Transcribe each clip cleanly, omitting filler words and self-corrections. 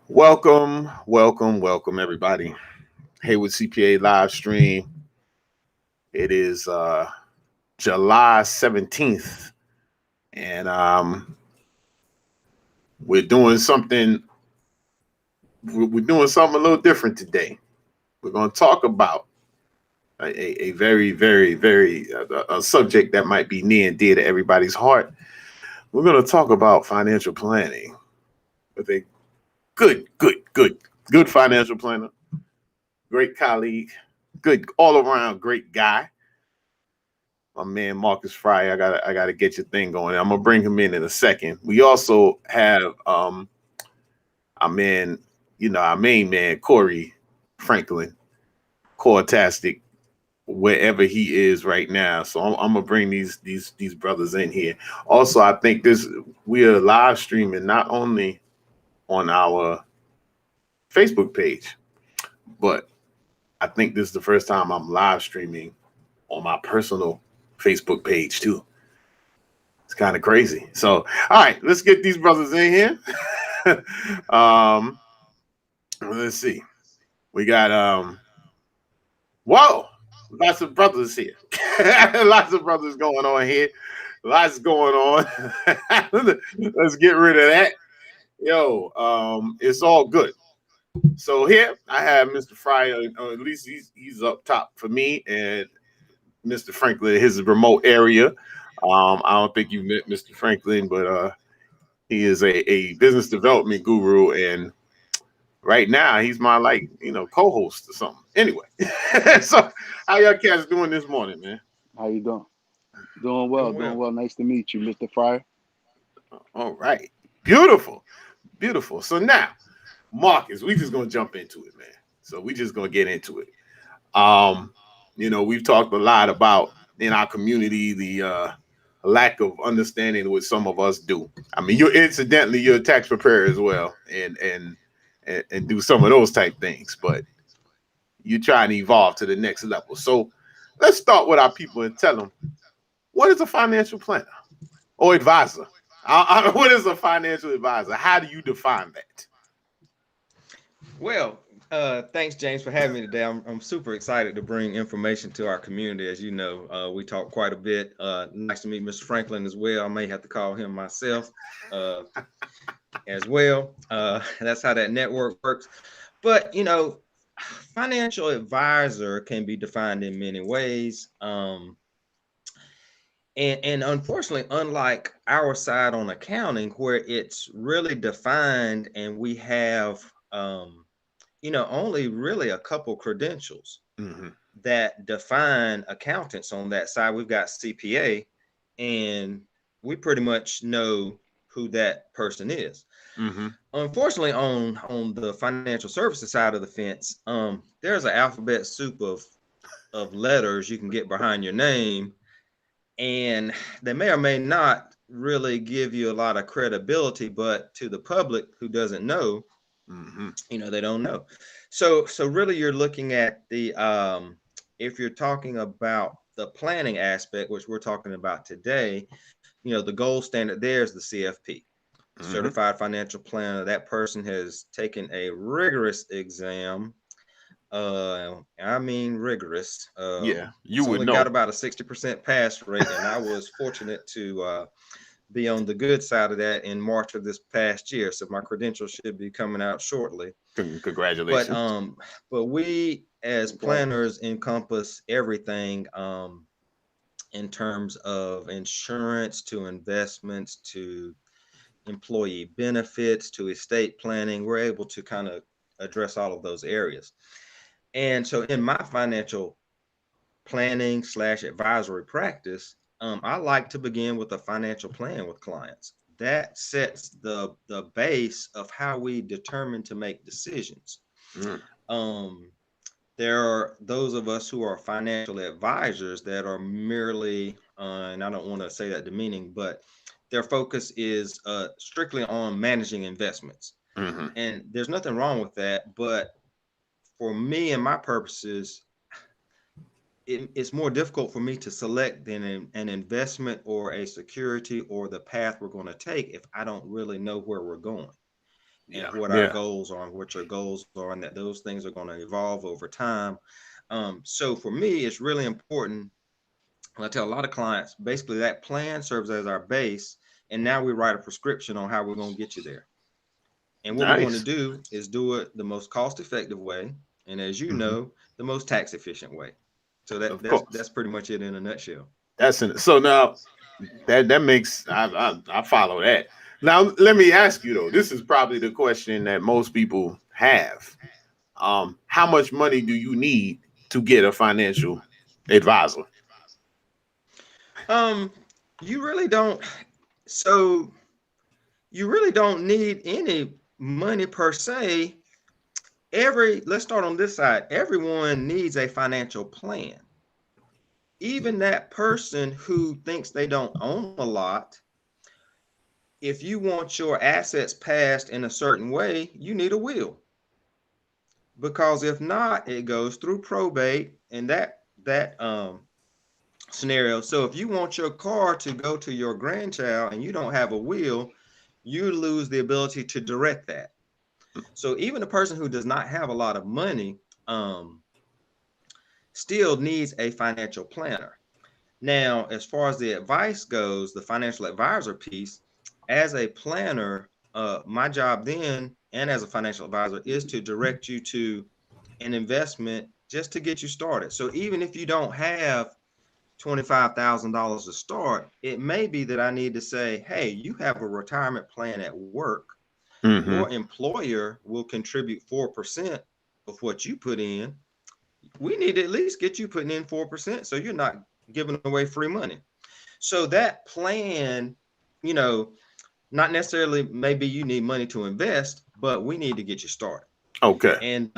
Welcome, everybody. Haywood CPA live stream. It is July 17th, and we're doing something. We're doing something a little different today. We're going to talk about a very a subject that might be near and dear to everybody's heart. We're going to talk about financial planning with a good financial planner, great colleague, good all around great guy, my man Marcus Fryer. I gotta get your thing going. I'm gonna bring him in a second. We also have our man, our main man Corey Franklin, Cortastic, wherever he is right now. So I'm gonna bring these brothers in here. Also, I think this we are live streaming not only on our Facebook page, but I think this is the first time I'm live streaming on my personal Facebook page too. It's kind of crazy. So, all right, let's get these brothers in here. um, let's see. We got whoa, lots of brothers here. Lots of brothers going on here. Lots going on. Let's get rid of that. Yo, it's all good. So here I have Mr. Fryer, or at least he's up top for me, and Mr. Franklin, his remote area. I don't think you met Mr. Franklin, but he is a business development guru, and right now he's my co-host or something. Anyway, so how y'all cats doing this morning, man? How you doing? Doing well, Doing doing well. well. Nice to meet you, Mr. Fryer. All right, beautiful, beautiful. So now, Marcus, we just gonna jump into it, man. So we just gonna get into it. Um, we've talked a lot about in our community the lack of understanding what some of us do. I mean, you're a tax preparer as well, and do some of those type things, but you're trying to evolve to the next level. So let's start with our people and tell them what is a financial planner or advisor. What is a financial advisor? How do you define that? Well, thanks, James, for having me today. I'm super excited to bring information to our community. As you know, we talk quite a bit. Nice to meet Mr. Franklin as well. I may have to call him myself uh, as well. That's how that network works. But, financial advisor can be defined in many ways. And unfortunately, unlike our side on accounting, where it's really defined and we have only really a couple credentials Mm-hmm. that define accountants on that side. We've got CPA, and we pretty much know who that person is. Mm-hmm. Unfortunately, on the financial services side of the fence, there's an alphabet soup of letters you can get behind your name, and they may or may not really give you a lot of credibility, but to the public who doesn't know, Mm-hmm. they don't know. So really you're looking at the if you're talking about the planning aspect, which we're talking about today, the gold standard there is the CFP, Mm-hmm. certified financial planner. That person has taken a rigorous exam. I mean rigorous. Yeah, you It's would only got know. about a 60% pass rate, and I was fortunate to be on the good side of that in March of this past year. So my credentials should be coming out shortly. But Congratulations. we as Congrats. planners encompass everything in terms of insurance to investments to employee benefits to estate planning. We're able to kind of address all of those areas. And so in my financial planning slash advisory practice, I like to begin with a financial plan with clients. That sets the base of how we determine to make decisions. Mm. Um, there are those of us who are financial advisors that are merely, and I don't want to say that demeaning, but their focus is strictly on managing investments. Mm-hmm. And there's nothing wrong with that. But for me and my purposes, it's more difficult for me to select an investment or a security or the path we're going to take if I don't really know where we're going. and Yeah. what our Yeah. goals are and what your goals are, and that those things are going to evolve over time. So for me, it's really important. I tell a lot of clients, basically that plan serves as our base, and now we write a prescription on how we're going to get you there. And what we want to Nice. do is do it the most cost-effective way, and as you Mhm. know, the most tax-efficient way. So Of that's course. that's pretty much it in a nutshell. So now that makes I follow that. Now let me ask you though. This is probably the question that most people have. How much money do you need to get a financial advisor? Um, you really don't. So you really don't need any money per se. Let's start on this side. Everyone needs a financial plan. Even that person who thinks they don't own a lot, if you want your assets passed in a certain way, you need a will. Because if not, it goes through probate and that scenario. So if you want your car to go to your grandchild and you don't have a will, you lose the ability to direct that. So even a person who does not have a lot of money still needs a financial planner. Now, as far as the advice goes, the financial advisor piece, as a planner, my job then and as a financial advisor is to direct you to an investment just to get you started. So even if you don't have $25,000 to start, it may be that I need to say, hey, you have a retirement plan at work. Mm-hmm. Your employer will contribute 4% of what you put in. We need to at least get you putting in 4% so you're not giving away free money. So that plan, you know, not necessarily maybe you need money to invest, but we need to get you started. Okay. And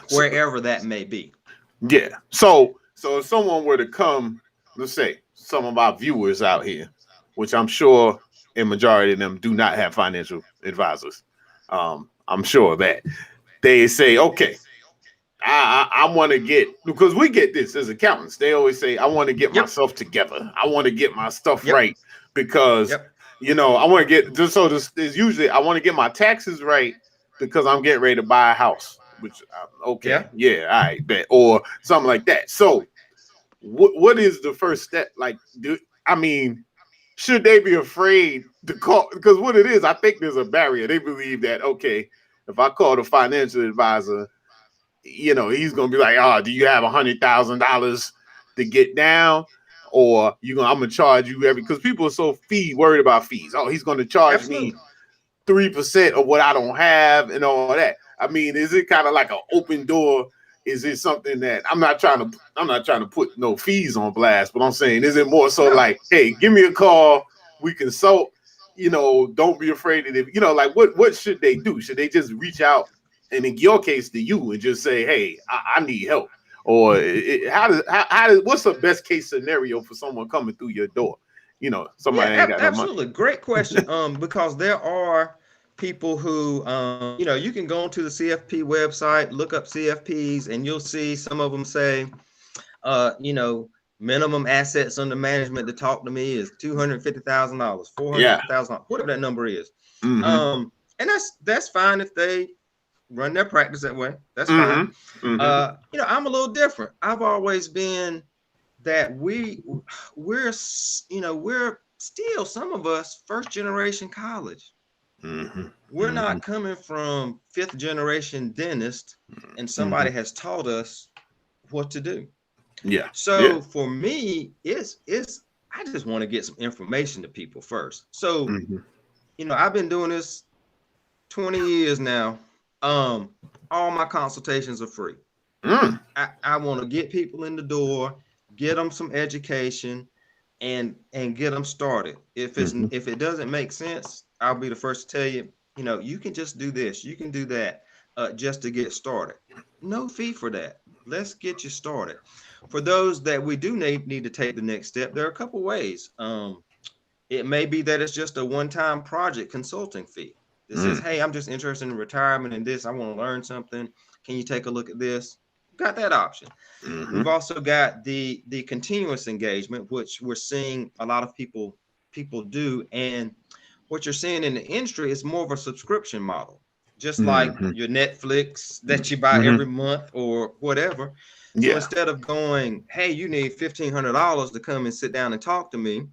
So, wherever that may be. yeah. So if someone were to come, let's say some of our viewers out here, which I'm sure a majority of them do not have financial advisors. I'm sure of that they say, okay, I want to get, because we get this as accountants. They always say, I want to get Yep. myself together. I want to get my stuff Yep. right because, Yep. I want to get, just so there's usually, I want to get my taxes right because I'm getting ready to buy a house, which, okay, Yeah. yeah, all right, bet, or something like that. So, what is the first step? Like, I mean, should they be afraid to call? Because what it is, I think there's a barrier. They believe that, okay, if I call the financial advisor, he's gonna be like, "Oh, do you have $100,000 to get down, or I'm gonna charge you every?" Because people are so worried about fees. Oh, he's gonna charge me Absolutely. 3% of what I don't have and all that. I mean, is it kind of like an open door? Is it something that I'm not trying to put no fees on blast, but I'm saying, is it more so No. like, hey, give me a call, we consult, don't be afraid of it, like what should they do? Should they just reach out, and in your case to you, and just say, hey, I need help? Or what's the best case scenario for someone coming through your door? Somebody ain't Yeah, got no money. absolutely. Great question. Because there are people who, you can go onto the CFP website, look up CFPs, and you'll see some of them say, minimum assets under management to talk to me is $250,000, Yeah. $450,000, whatever that number is. Mm-hmm. And that's fine if they run their practice that way. That's fine. Mm-hmm. Mm-hmm. I'm a little different. I've always been that we're still, some of us, first generation college. Mm-hmm. We're Mm-hmm. not coming from fifth generation dentist and Mm-hmm. somebody has taught us what to do. Yeah. Yeah. So for me, it's I just want to get some information to people first. So, Mm-hmm. I've been doing this 20 years now. All my consultations are free. Mm. I want to get people in the door, get them some education, and get them started. Mm-hmm. If it doesn't make sense, I'll be the first to tell you. You can just do this, you can do that, just to get started. No fee for that. Let's get you started. For those that we do need to take the next step, there are a couple ways. It may be that it's just a one-time project consulting fee. This says, Mm. hey, I'm just interested in retirement and this. I want to learn something. Can you take a look at this? Got that option. Mm-hmm. We've also got the continuous engagement, which we're seeing a lot of people do. And what you're seeing in the industry is more of a subscription model, just like Mm-hmm. your Netflix that you buy Mm-hmm. every month or whatever. So Yeah. instead of going, hey, you need $1,500 to come and sit down and talk to me,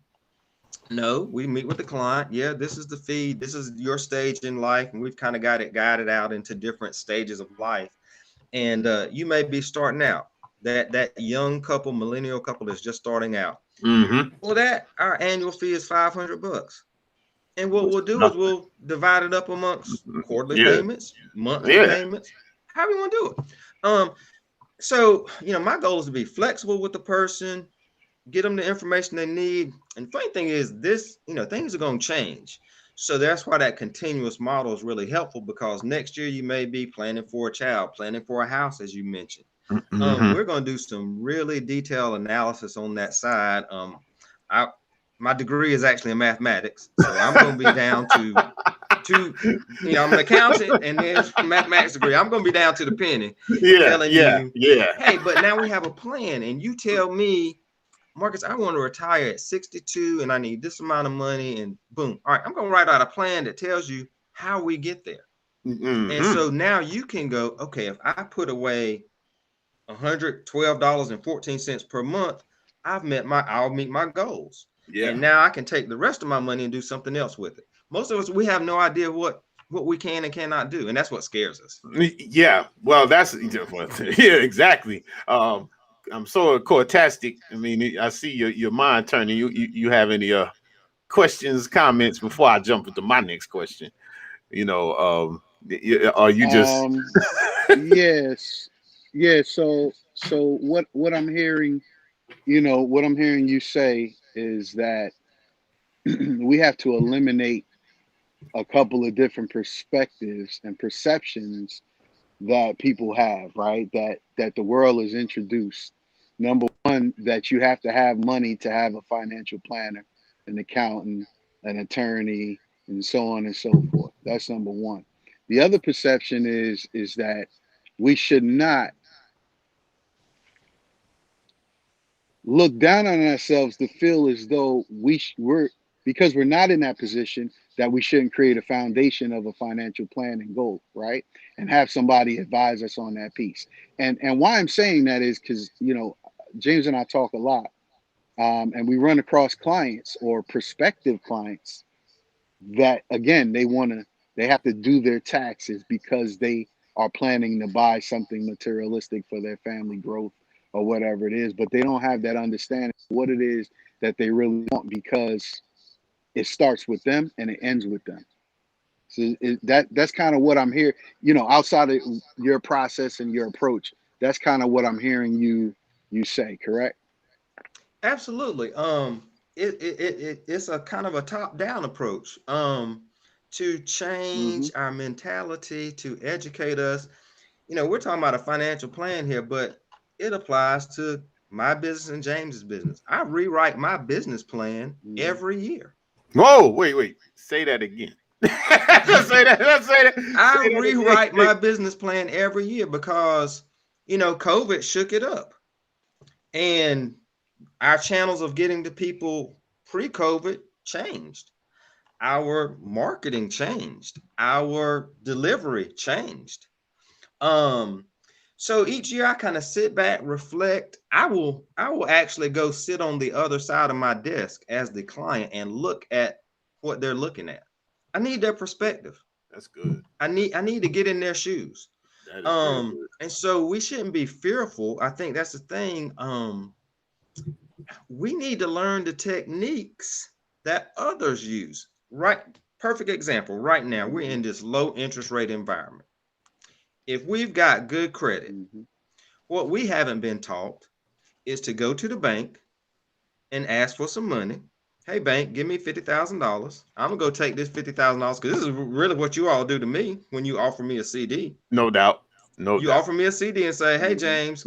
no, we meet with the client. Yeah, this is the fee. This is your stage in life. And we've kind of got it guided out into different stages of life. And you may be starting out, that young couple, millennial couple that's just starting out. Mm-hmm. Well, that our annual fee is $500. And what we'll do is Nothing. we'll divide it up amongst quarterly Yeah. payments, monthly Yeah. payments, however you want to do it. So, my goal is to be flexible with the person, get them the information they need. And the funny thing is this, things are going to change. So that's why that continuous model is really helpful, because next year you may be planning for a child, planning for a house, as you mentioned. Mm-hmm. We're going to do some really detailed analysis on that side. My degree is actually in mathematics, so I'm going to be down to I'm an accountant and there's a mathematics degree. I'm going to be down to the penny telling you, hey, but now we have a plan, and you tell me, Marcus, I want to retire at 62 and I need this amount of money, and boom. All right, I'm going to write out a plan that tells you how we get there. Mm-hmm. And so now you can go, okay, if I put away $112.14 per month, I'll meet my goals. Yeah. And now I can take the rest of my money and do something else with it. Most of us, we have no idea what we can and cannot do. And that's what scares us. Yeah. Well, that's yeah, exactly. I'm so cortastic. I mean, I see your mind turning. You have any questions, comments before I jump into my next question? Are you just Yes. Yeah. So what I'm hearing, what I'm hearing you say is that we have to eliminate a couple of different perspectives and perceptions that people have, right? That the world is introduced. Number one, that you have to have money to have a financial planner, an accountant, an attorney, and so on and so forth. That's number one. The other perception is that we should not look down on ourselves to feel as though we're because we're not in that position, that we shouldn't create a foundation of a financial plan and goal, right? And have somebody advise us on that piece. And why I'm saying that is because James and I talk a lot, and we run across clients or prospective clients that, again, they have to do their taxes because they are planning to buy something materialistic for their family growth or whatever it is, but they don't have that understanding of what it is that they really want, because it starts with them and it ends with them. So that's kind of what I'm here, outside of your process and your approach. That's kind of what I'm hearing you say, correct? Absolutely. It's a kind of a top-down approach. To Mm-hmm. change our mentality, to educate us. We're talking about a financial plan here, but it applies to my business and James's business. I rewrite my business plan Mm-hmm. every year. whoa, wait, say that again. say that. I Say that rewrite again. my business plan every year because, COVID shook it up. And our channels of getting to people pre-COVID changed. Our marketing changed. Our delivery changed. So each year I kind of sit back, reflect. I will actually go sit on the other side of my desk as the client and look at what they're looking at. I need their perspective. That's good. I need to get in their shoes. That is very good. And so we shouldn't be fearful. I think that's the thing. We need to learn the techniques that others use. Right? Perfect example. Right now, we're in this low interest rate environment. If we've got good credit, Mm-hmm. what we haven't been taught is to go to the bank and ask for some money. Hey, bank, give me $50,000. I'm gonna go take this $50,000 because this is really what you all do to me when you offer me a CD. No doubt. You offer me a CD and say, "Hey, James,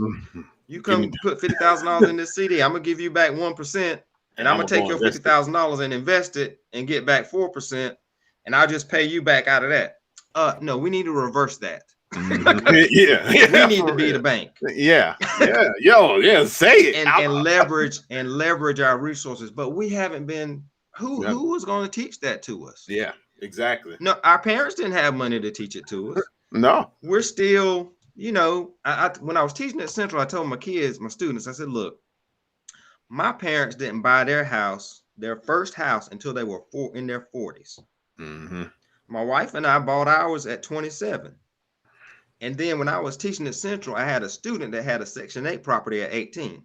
you Give me come put $50,000 in this CD. I'm gonna give you back 1%, and I'm gonna take your $50,000 and invest it and get back 4%, and I'll just pay you back out of that." No, we need to reverse that. Yeah, We need to be the bank. Yeah, say it and leverage our resources. But we haven't been Who was going to teach that to us? Yeah, exactly. No, our parents didn't have money to teach it to us. No. We're still, you know, when I was teaching at Central, I told my kids, my students, I said, look, my parents didn't buy their first house until they were in their 40s. Mm-hmm. My wife and I bought ours at 27. And then when I was teaching at Central, I had a student that had a Section 8 property at 18.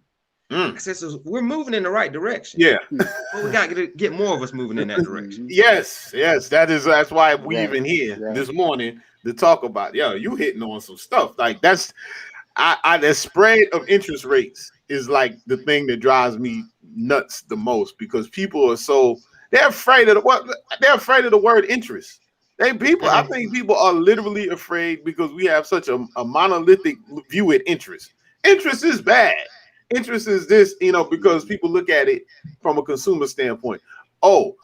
I said, so we're moving in the right direction. Yeah. But we got to get more of us moving in that direction. Yes. That's why we Right, even here right. this morning to talk about, you hitting on some stuff. Like the spread of interest rates is like the thing that drives me nuts the most, because people are they're afraid of the word interest. I think people are literally afraid because we have such a monolithic view at interest. Interest is bad. Interest is this, because people look at it from a consumer standpoint. Oh,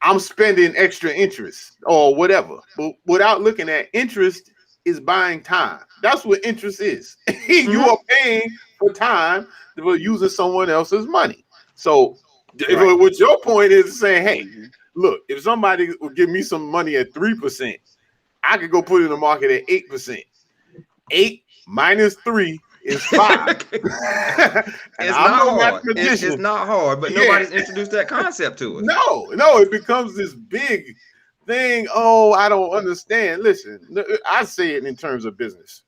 I'm spending extra interest or whatever, but without looking at interest is buying time. That's what interest is. You are paying for time for using someone else's money. So what your point is saying, hey, look, if somebody will give me some money at 3%, I could go put it in the market at 8%. 8 minus 3 is 5. It's not hard. It's not hard, but nobody's introduced that concept to us. No, it becomes this big thing. Oh, I don't understand. Listen, I say it in terms of business.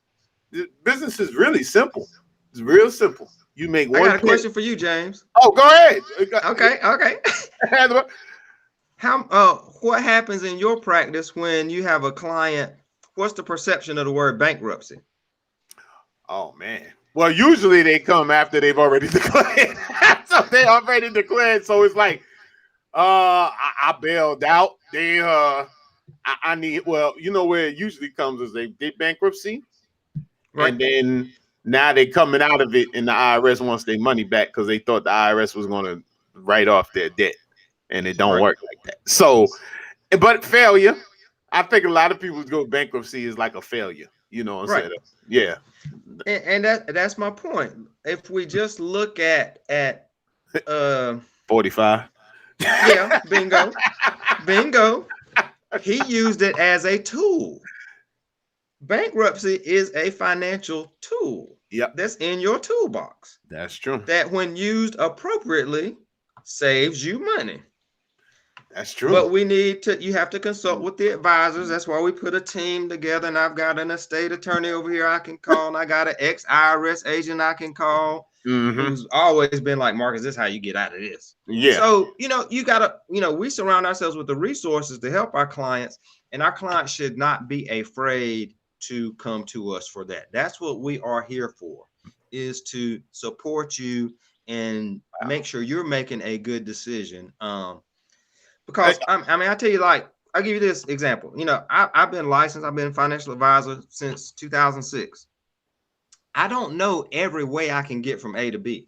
Business is really simple. It's real simple. You make one. I got a question for you, James. Oh, go ahead. Okay. What happens in your practice when you have a client? What's the perception of the word bankruptcy? Oh man. Well, usually they come after they've already declared. So they already declared. So it's like, I bailed out. I need. Well, you know where it usually comes is they did bankruptcy, right? And then now they're coming out of it, and the IRS wants their money back because they thought the IRS was going to write off their debt, and it don't work like that. So, but failure. I think a lot of people go bankruptcy is like a failure. You know what I'm saying? Yeah. And that's my point. If we just look at 45. Yeah, bingo. He used it as a tool. Bankruptcy is a financial tool. Yep. That's in your toolbox. That's true. That when used appropriately saves you money. That's true. But you have to consult with the advisors. That's why we put a team together, and I've got an estate attorney over here I can call, and I got an ex-IRS agent I can call, who's always been like, Marcus, this is how you get out of this. Yeah. So, you gotta, we surround ourselves with the resources to help our clients, and our clients should not be afraid to come to us for that. That's what we are here for, is to support you and make sure you're making a good decision. Because I tell you, like, I'll give you this example. I've been licensed, I've been a financial advisor since 2006. I don't know every way I can get from A to B.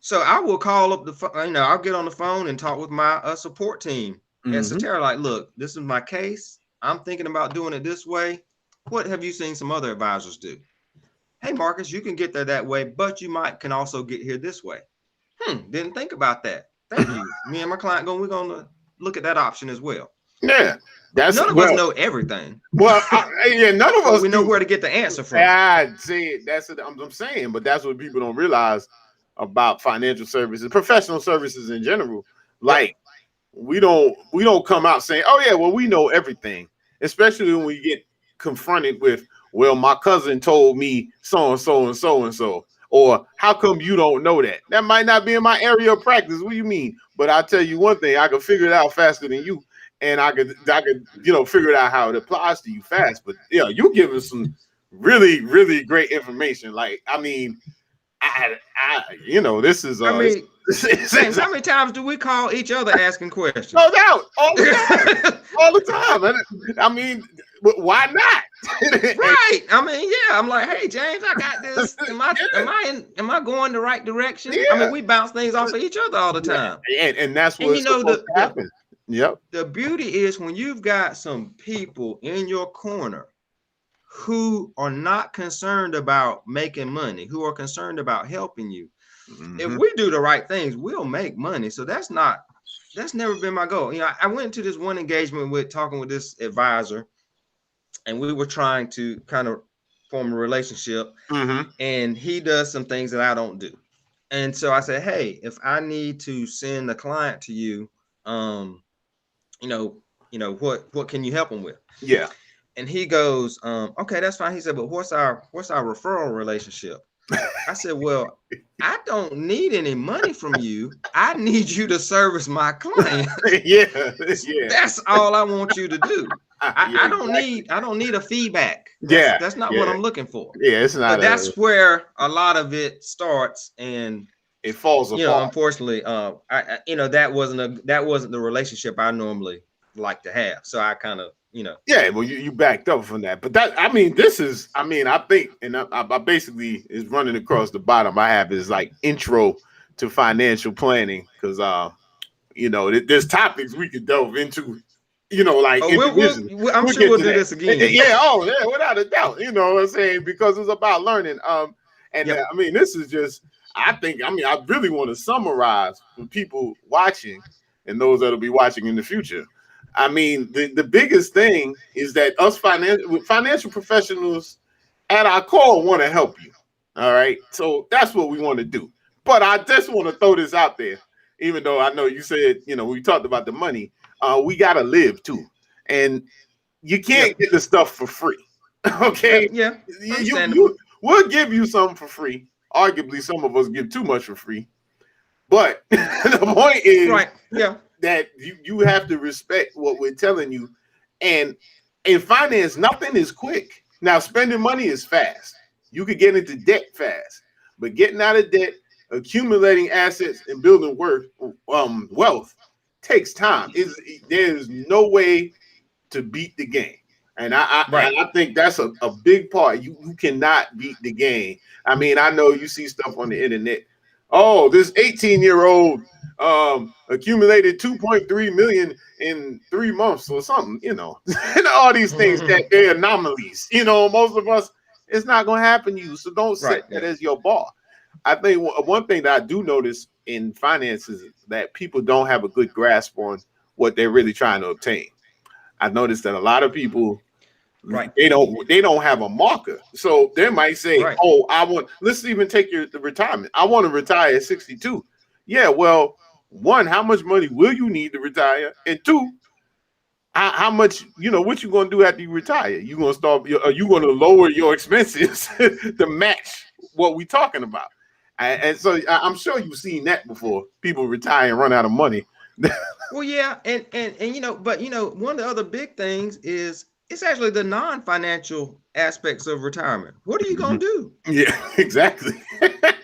So I will call up I'll get on the phone and talk with my support team at Cetera. Like, look, this is my case. I'm thinking about doing it this way. What have you seen some other advisors do? Hey, Marcus, you can get there that way, but you can also get here this way. Didn't think about that. Thank you. Me and my client we're gonna look at that option as well. Yeah, none of us know everything. Well, none of us. We know where to get the answer from. I see. That's what I'm saying, but that's what people don't realize about financial services, professional services in general. Like, we don't come out saying, "Oh yeah, well we know everything," especially when we get confronted with, "Well, my cousin told me so and so and so and so." Or how come you don't know that? That might not be in my area of practice. What do you mean? But I'll tell you one thing, I can figure it out faster than you. And I could figure it out how it applies to you fast. But you're giving some really, really great information. Like, I mean, this is James, how many times do we call each other asking questions? No doubt. All the time. All the time. I mean, why not? Right. I mean, yeah. I'm like, hey, James, I got this. Am I going the right direction? Yeah. I mean, we bounce things off of each other all the time. And that's what's supposed to happen. Yep. The beauty is when you've got some people in your corner who are not concerned about making money, who are concerned about helping you. If we do the right things, we'll make money. So that's not that's never been my goal. I went to this one engagement with talking with this advisor, and we were trying to kind of form a relationship. Mm-hmm. And he does some things that I don't do. And so I said, hey, if I need to send a client to you, you know, what can you help them with? Yeah. And he goes, okay, that's fine. He said, but what's our referral relationship? I said, well, I don't need any money from you. I need you to service my client. Yeah. That's all I want you to do. I don't exactly. need a feedback. Yeah. That's not what I'm looking for. Yeah, it's not But that's where a lot of it starts, and it falls apart. unfortunately, that wasn't the relationship I normally like to have. So I kind of, Yeah, well, you backed up from that, but that I think, and I basically is running across the bottom. I have is like intro to financial planning because there's topics we could delve into, like individually. I'm We'll sure get we'll to do that. this again. Yeah, oh yeah, without a doubt. You know what I'm saying? Because it's about learning. Yep. This is just. I really want to summarize for people watching and those that'll be watching in the future. I mean, the biggest thing is that us financial professionals at our core want to help you. All right. So that's what we want to do. But I just want to throw this out there, even though I know you said, we talked about the money. We got to live too. And you can't get the stuff for free. Okay. Yeah. We'll give you something for free. Arguably, some of us give too much for free. But the point is, right. Yeah. that you have to respect what we're telling you. And in finance, nothing is quick. Now, spending money is fast. You could get into debt fast, but getting out of debt, accumulating assets, and building wealth takes time. There's no way to beat the game. And I think that's a big part. You cannot beat the game. I mean, I know you see stuff on the internet. Oh, this 18-year-old accumulated 2.3 million in 3 months or something, and all these things that they're anomalies. Most of us, it's not going to happen to you. So don't set that as your bar. I think one thing that I do notice in finances is that people don't have a good grasp on what they're really trying to obtain. I noticed that a lot of people, they don't have a marker. So they might say, oh, let's even take the retirement. I want to retire at 62. Yeah, well, one, how much money will you need to retire? And two, how much, what you going to do after you retire? Are you going to lower your expenses to match what we're talking about? And so I'm sure you've seen that before. People retire and run out of money. Well, yeah. And but one of the other big things is it's actually the non-financial aspects of retirement. What are you going to do? Yeah, exactly.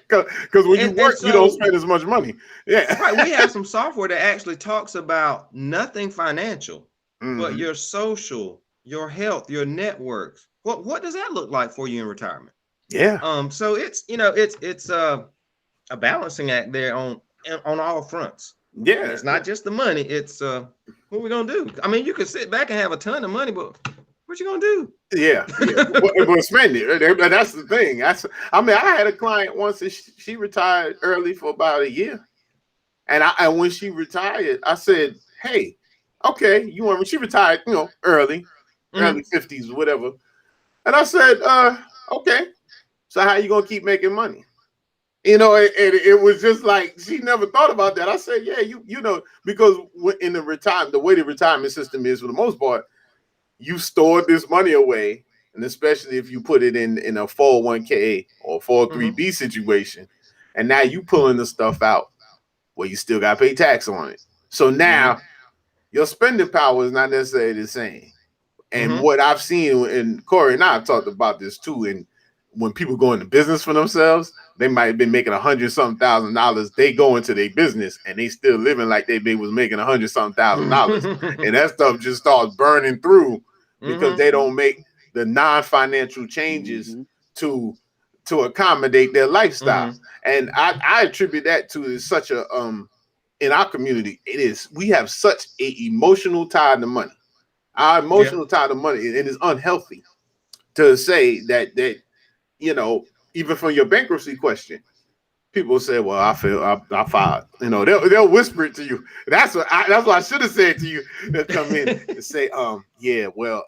Because when you work, you don't spend as much money. Yeah. Right. We have some software that actually talks about nothing financial, but your social, your health, your networks. What does that look like for you in retirement? Yeah. So it's it's a balancing act there on all fronts. Yeah. And it's not just the money. It's what we're gonna do. I mean, you could sit back and have a ton of money, but what you gonna do? Yeah. But spend it. That's the thing. I had a client once that she retired early for about a year. And when she retired, I said, hey, okay, she retired, early 50s, whatever. And I said, okay, so how you gonna keep making money? It was just like she never thought about that. I said, yeah, because in the way the retirement system is for the most part, you stored this money away, and especially if you put it in a 401k or 403b situation, and now you pulling the stuff out where you still got to pay tax on it. So now your spending power is not necessarily the same. And what I've seen, and Corey and I have talked about this too, and when people go into business for themselves, they might have been making $100,000. They go into their business and they still living like they was making $100,000. And that stuff just starts burning through because they don't make the non-financial changes to accommodate their lifestyle. And I attribute that to such a in our community, we have such a emotional tie to money. Our emotional tie to money, and it's unhealthy to say that even from your bankruptcy question, people say, "Well, I feel I filed." You know, they'll whisper it to you. That's what I should have said to you. They'll come in and say, yeah, well,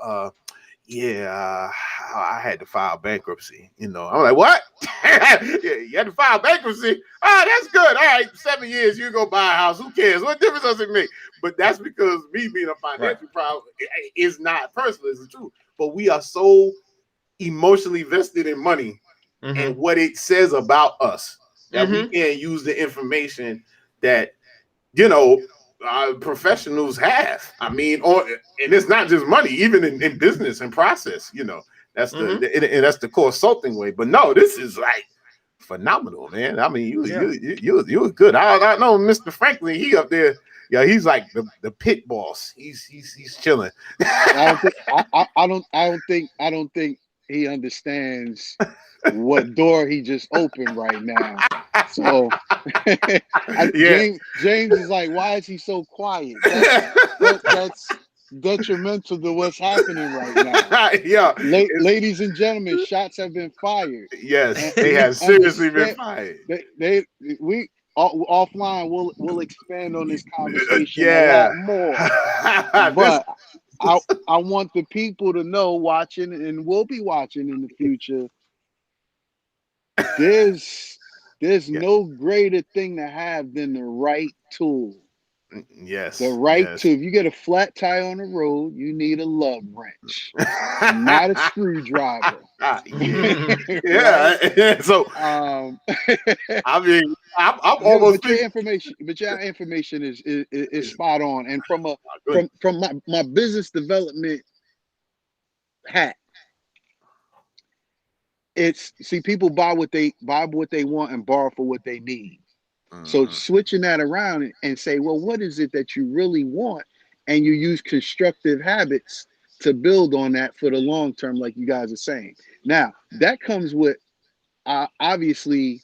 I had to file bankruptcy." You know, I'm like, "What? Yeah, you had to file bankruptcy? Oh, that's good. All right, 7 years, you go buy a house. Who cares? What difference does it make?" But that's because me being a financial problem is not personal. It's the truth. But we are so emotionally vested in money and what it says about us that we can't use the information that professionals have. I mean, and it's not just money, even in business and process. That's and that's the consulting way. But no, this is like phenomenal, man. I mean, you was good. I know Mr. Franklin. He up there. Yeah, he's like the pit boss. He's chilling. I don't think he understands what door he just opened right now. So James is like, why is he so quiet? That's detrimental to what's happening right now. Yeah, ladies and gentlemen, shots have been fired. Yes, they have seriously been fired. We offline we'll expand on this conversation a lot more. But I want the people to know, watching and will be watching in the future, there's no greater thing to have than the right tool. Yes. The right tool. If you get a flat tire on the road, you need a lug wrench, not a screwdriver. Yeah. So I mean, I'm almost. Your information is spot on. And from my business development hat, people buy what they want and borrow for what they need. So switching that around and say, well, what is it that you really want? And you use constructive habits to build on that for the long term, like you guys are saying. Now, that comes with obviously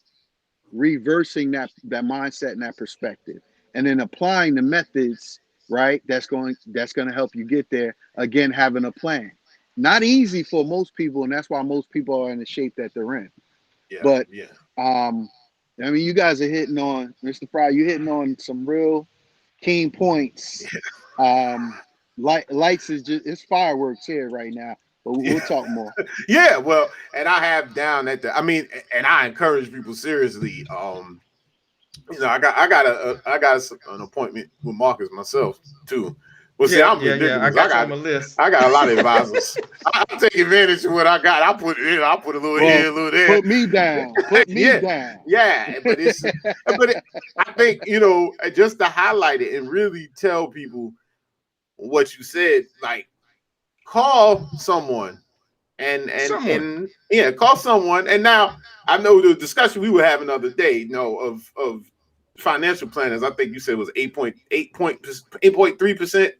reversing that mindset and that perspective, and then applying the methods, right? That's going to help you get there. Again, having a plan. Not easy for most people, and that's why most people are in the shape that they're in. But I mean, you guys are hitting on, Mr. Fryer, you're hitting on some real keen points. Lights is just, it's fireworks here right now, but we'll talk more. Yeah, well, and I have down at and I encourage people seriously. I got an appointment with Marcus myself too. Well, see, I'm ridiculous. I got you on my list. I got a lot of advisors. I take advantage of what I got. I put it in. I put a little here, a little there. Put me down. Down. Yeah, but I think just to highlight it and really tell people what you said. Like, call someone, call someone. And now I know the discussion we were having the other day, of financial planners. I think you said it was 8.3%.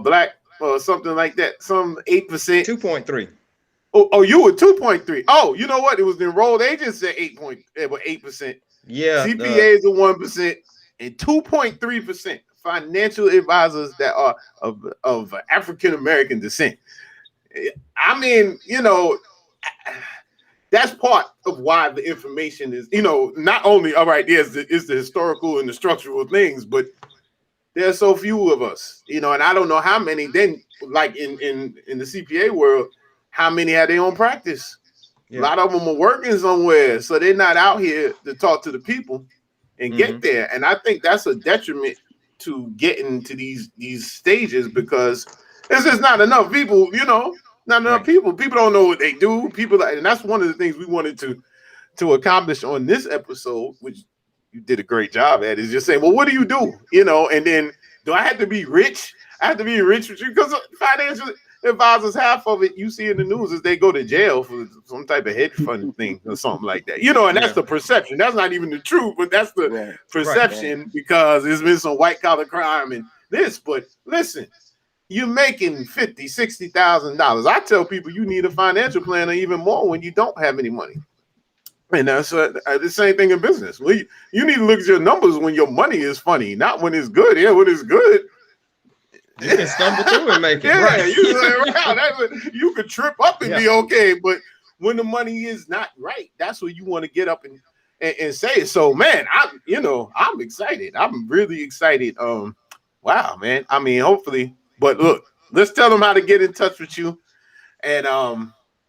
Black or something like that, some 8%, 2.3. Oh, you were 2.3. Oh, you know what? It was the enrolled agents at 8%. Yeah, CPAs are 1% and 2.3% financial advisors that are of African American descent. I mean, that's part of why the information is, not only all right. Is the historical and the structural things, but there's so few of us, and I don't know how many. Then, like in the CPA world, how many have their own practice? Yeah. A lot of them are working somewhere, so they're not out here to talk to the people and get there. And I think that's a detriment to getting to these stages, because there's just not enough people. Not enough people. People don't know what they do. And that's one of the things we wanted to accomplish on this episode, which you did a great job at, is just saying, well, what do you do? And then, do I have to be rich? I have to be rich with you? Because financial advisors, half of it you see in the news is they go to jail for some type of hedge fund thing or something like that. And that's the perception. That's not even the truth, but that's the perception, because there's been some white collar crime and this. But listen, you're making $50,000, $60,000. I tell people you need a financial planner even more when you don't have any money. And that's the same thing in business. Well, you need to look at your numbers when your money is funny, not when it's good. Yeah, when it's good, you can stumble through and make it. Yeah, right. You could trip up and be okay. But when the money is not right, that's when you want to get up and say it. So, man, I'm excited. I'm really excited. Wow, man. I mean, hopefully, but look, let's tell them how to get in touch with you. And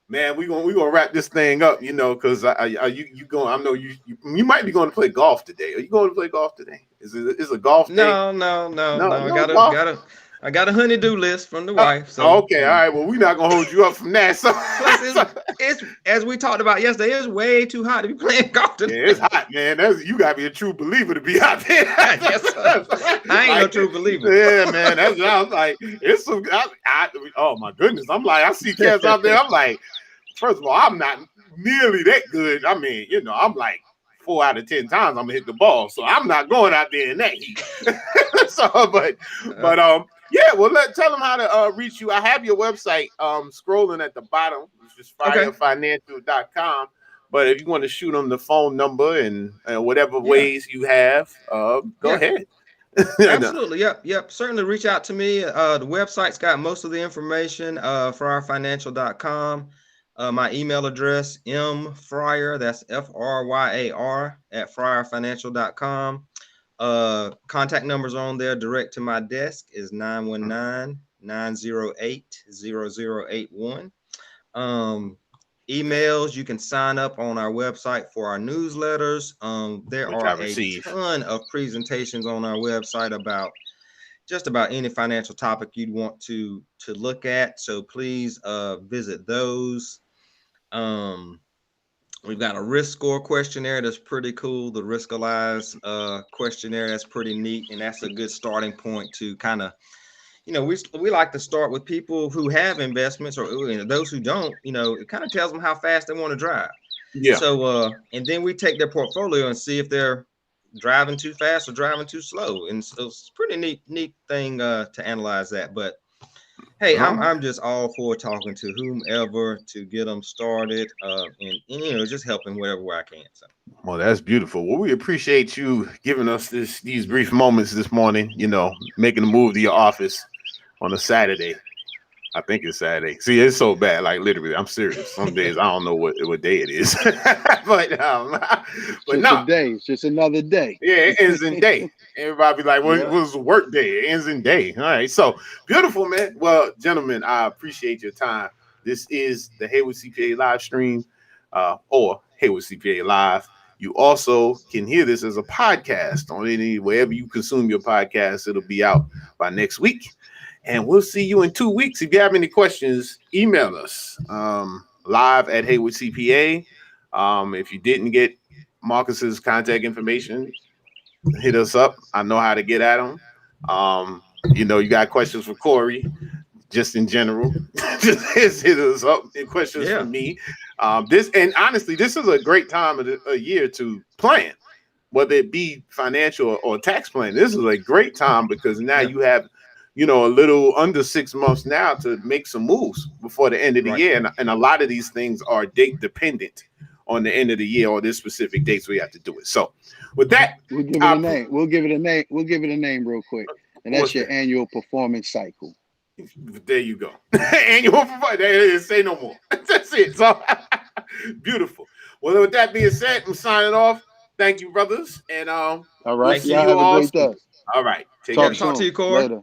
man, we gonna wrap this thing up, because you going? I know you might be going to play golf today. Are you going to play golf today? Is a golf day? No. No golf. I got a honey-do list from the Oh, wife. So okay, all right. Well, we're not gonna hold you up from that. So, plus it's as we talked about yesterday, it's way too hot to be playing golf today. yeah, it's hot, man. You gotta be a true believer to be out there. Yes, sir. I ain't no true believer. Yeah, man. I was like, it's some. Oh my goodness. I'm like, I see cats out there. I'm like, first of all, I'm not nearly that good. I mean, I'm like 4 out of 10 times I'm gonna hit the ball, so I'm not going out there in that heat. So, but yeah. Well, tell them how to reach you. I have your website scrolling at the bottom, which is FryerFinancial.com. But if you want to shoot them the phone number and whatever ways you have, go ahead. Absolutely. Yep. Certainly reach out to me. The website's got most of the information, FryerFinancial.com. My email address, mfryer, that's FRYAR, at FryerFinancial.com. Contact numbers on there direct to my desk is 919-908-0081. Emails, you can sign up on our website for our newsletters. There are a ton of presentations on our website about just about any financial topic you'd want to look at. So please visit those. We've got a risk score questionnaire that's pretty cool. The Riskalyze questionnaire, that's pretty neat, and that's a good starting point to kind of, we like to start with people who have investments, or those who don't. It kind of tells them how fast they want to drive. Yeah. So and then we take their portfolio and see if they're driving too fast or driving too slow, and so it's a pretty neat thing to analyze that. But hey, I'm just all for talking to whomever to get them started, and just helping whatever way I can. So. Well, that's beautiful. Well, we appreciate you giving us these brief moments this morning. Making the move to your office on a Saturday. I think it's Saturday. See, it's so bad. Like literally, I'm serious. Some days I don't know what day it is. but no, it's just another day. Yeah, it ends in day. Everybody be like, "What was the work day?" It ends in day. All right, so beautiful, man. Well, gentlemen, I appreciate your time. This is the Haywood CPA live stream, or Haywood CPA Live. You also can hear this as a podcast on wherever you consume your podcast. It'll be out by next week. And we'll see you in 2 weeks. If you have any questions, email us live at Haywood CPA. If you didn't get Marcus's contact information, hit us up. I know how to get at him. You got questions for Corey, just in general, just hit us up. And questions for me. And honestly, this is a great time of the year to plan, whether it be financial or tax plan. This is a great time because now you have a little under 6 months now to make some moves before the end of the year. And a lot of these things are date dependent on the end of the year or this specific dates we have to do it. So with that, we'll give it a name. We'll give it a name real quick. And that's your annual performance cycle. There you go. Annual performance. Say no more. That's it. So beautiful. Well, with that being said, I'm signing off. Thank you, brothers. And all right. We'll see you all. Have a great day. All right. Talk to you, Corey. Later.